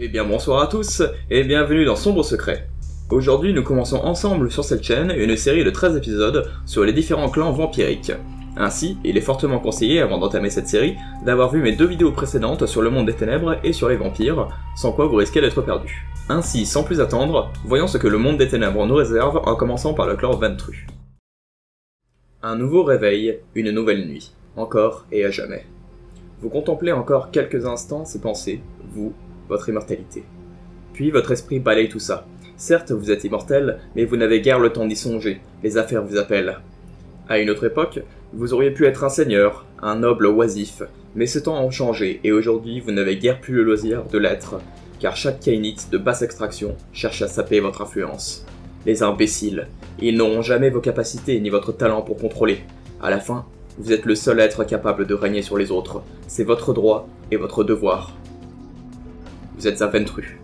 Eh bien bonsoir à tous, et bienvenue dans Sombre Secret. Aujourd'hui nous commençons ensemble sur cette chaîne une série de 13 épisodes sur les différents clans vampiriques. Ainsi, il est fortement conseillé, avant d'entamer cette série, d'avoir vu mes deux vidéos précédentes sur le monde des ténèbres et sur les vampires, sans quoi vous risquez d'être perdu. Ainsi, sans plus attendre, voyons ce que le monde des ténèbres nous réserve en commençant par le clan Ventrue. Un nouveau réveil, une nouvelle nuit, encore et à jamais. Vous contemplez encore quelques instants ces pensées, vous, votre immortalité. Puis votre esprit balaye tout ça. Certes, vous êtes immortel, mais vous n'avez guère le temps d'y songer, les affaires vous appellent. À une autre époque, vous auriez pu être un seigneur, un noble oisif, mais ce temps a changé et aujourd'hui vous n'avez guère plus le loisir de l'être, car chaque kainite de basse extraction cherche à saper votre influence. Les imbéciles, ils n'auront jamais vos capacités ni votre talent pour contrôler. À la fin, vous êtes le seul être capable de régner sur les autres, c'est votre droit et votre devoir. Vous êtes un Ventrue.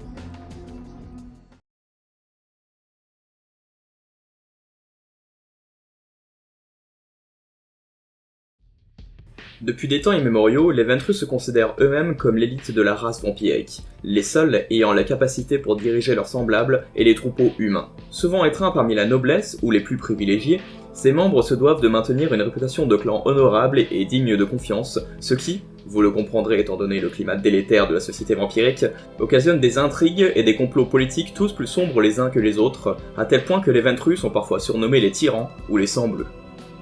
Depuis des temps immémoriaux, les Ventrue se considèrent eux-mêmes comme l'élite de la race vampirique, les seuls ayant la capacité pour diriger leurs semblables et les troupeaux humains. Souvent étreints parmi la noblesse ou les plus privilégiés, ces membres se doivent de maintenir une réputation de clan honorable et digne de confiance, ce qui, vous le comprendrez étant donné le climat délétère de la société vampirique, occasionne des intrigues et des complots politiques tous plus sombres les uns que les autres, à tel point que les Ventrue sont parfois surnommés les tyrans ou les sangs bleus.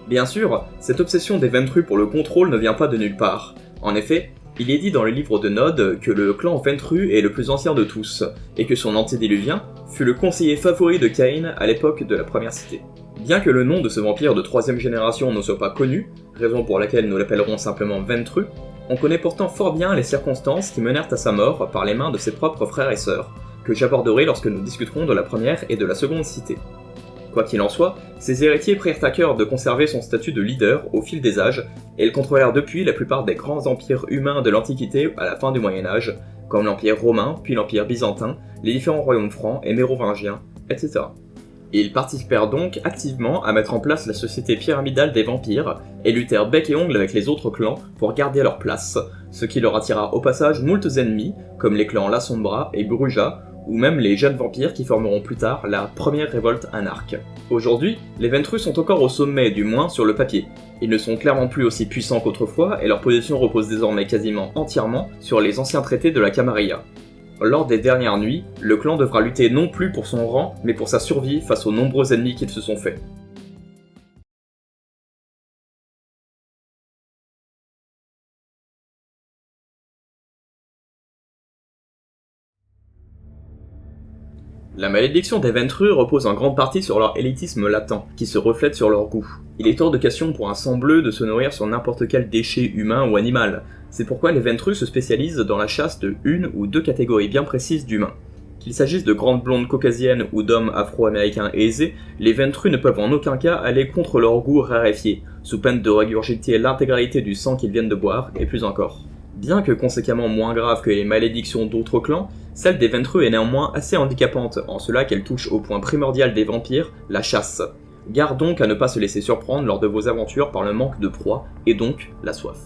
Bien sûr, cette obsession des Ventrue pour le contrôle ne vient pas de nulle part. En effet, il est dit dans le livre de Nod que le clan Ventrue est le plus ancien de tous, et que son antédiluvien fut le conseiller favori de Cain à l'époque de la première cité. Bien que le nom de ce vampire de 3ème génération ne soit pas connu, raison pour laquelle nous l'appellerons simplement Ventrue, on connaît pourtant fort bien les circonstances qui menèrent à sa mort par les mains de ses propres frères et sœurs, que j'aborderai lorsque nous discuterons de la première et de la seconde cité. Quoi qu'il en soit, ses héritiers prirent à cœur de conserver son statut de leader au fil des âges, et ils contrôlèrent depuis la plupart des grands empires humains de l'Antiquité à la fin du Moyen-Âge, comme l'Empire romain, puis l'Empire byzantin, les différents royaumes francs et mérovingiens, etc. Ils participèrent donc activement à mettre en place la société pyramidale des vampires, et luttèrent bec et ongle avec les autres clans pour garder leur place, ce qui leur attira au passage moultes ennemis, comme les clans La Sombra et Bruja, ou même les jeunes vampires qui formeront plus tard la première révolte anarque. Aujourd'hui, les Ventrue sont encore au sommet, du moins sur le papier. Ils ne sont clairement plus aussi puissants qu'autrefois, et leur position repose désormais quasiment entièrement sur les anciens traités de la Camarilla. Lors des dernières nuits, le clan devra lutter non plus pour son rang, mais pour sa survie face aux nombreux ennemis qu'ils se sont faits. La malédiction des Ventrue repose en grande partie sur leur élitisme latent, qui se reflète sur leur goût. Il est hors de question pour un sang bleu de se nourrir sur n'importe quel déchet humain ou animal. C'est pourquoi les Ventrue se spécialisent dans la chasse de une ou deux catégories bien précises d'humains. Qu'il s'agisse de grandes blondes caucasiennes ou d'hommes afro-américains aisés, les Ventrue ne peuvent en aucun cas aller contre leur goût raréfié, sous peine de régurgiter l'intégralité du sang qu'ils viennent de boire, et plus encore. Bien que conséquemment moins grave que les malédictions d'autres clans, celle des Ventrue est néanmoins assez handicapante, en cela qu'elle touche au point primordial des vampires, la chasse. Garde donc à ne pas se laisser surprendre lors de vos aventures par le manque de proie, et donc la soif.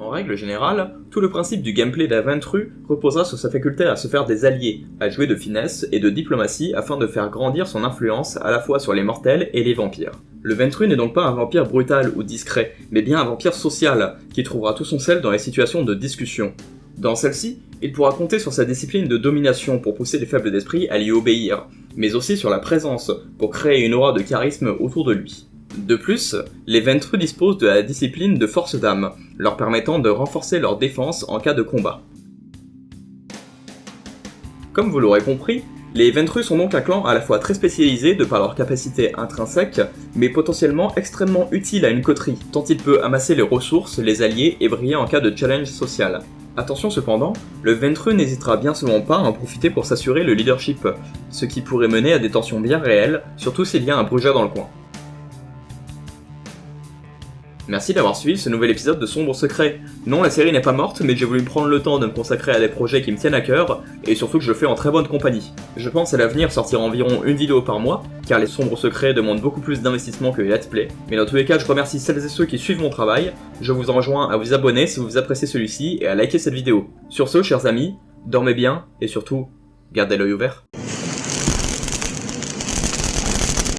En règle générale, tout le principe du gameplay d'un Ventrue reposera sur sa faculté à se faire des alliés, à jouer de finesse et de diplomatie afin de faire grandir son influence à la fois sur les mortels et les vampires. Le Ventrue n'est donc pas un vampire brutal ou discret, mais bien un vampire social, qui trouvera tout son sel dans les situations de discussion. Dans celle-ci, il pourra compter sur sa discipline de domination pour pousser les faibles d'esprit à lui obéir, mais aussi sur la présence, pour créer une aura de charisme autour de lui. De plus, les Ventrue disposent de la discipline de force d'âme, leur permettant de renforcer leur défense en cas de combat. Comme vous l'aurez compris, les Ventrue sont donc un clan à la fois très spécialisé de par leur capacité intrinsèque, mais potentiellement extrêmement utile à une coterie, tant il peut amasser les ressources, les alliés et briller en cas de challenge social. Attention cependant, le Ventrue n'hésitera bien souvent pas à en profiter pour s'assurer le leadership, ce qui pourrait mener à des tensions bien réelles, surtout s'il y a un Bruja dans le coin. Merci d'avoir suivi ce nouvel épisode de Sombre Secret. Non, la série n'est pas morte, mais j'ai voulu prendre le temps de me consacrer à des projets qui me tiennent à cœur, et surtout que je le fais en très bonne compagnie. Je pense à l'avenir sortir environ une vidéo par mois, car les Sombres Secrets demandent beaucoup plus d'investissement que les let's play, mais dans tous les cas, je remercie celles et ceux qui suivent mon travail, je vous enjoins à vous abonner si vous appréciez celui-ci, et à liker cette vidéo. Sur ce, chers amis, dormez bien, et surtout, gardez l'œil ouvert.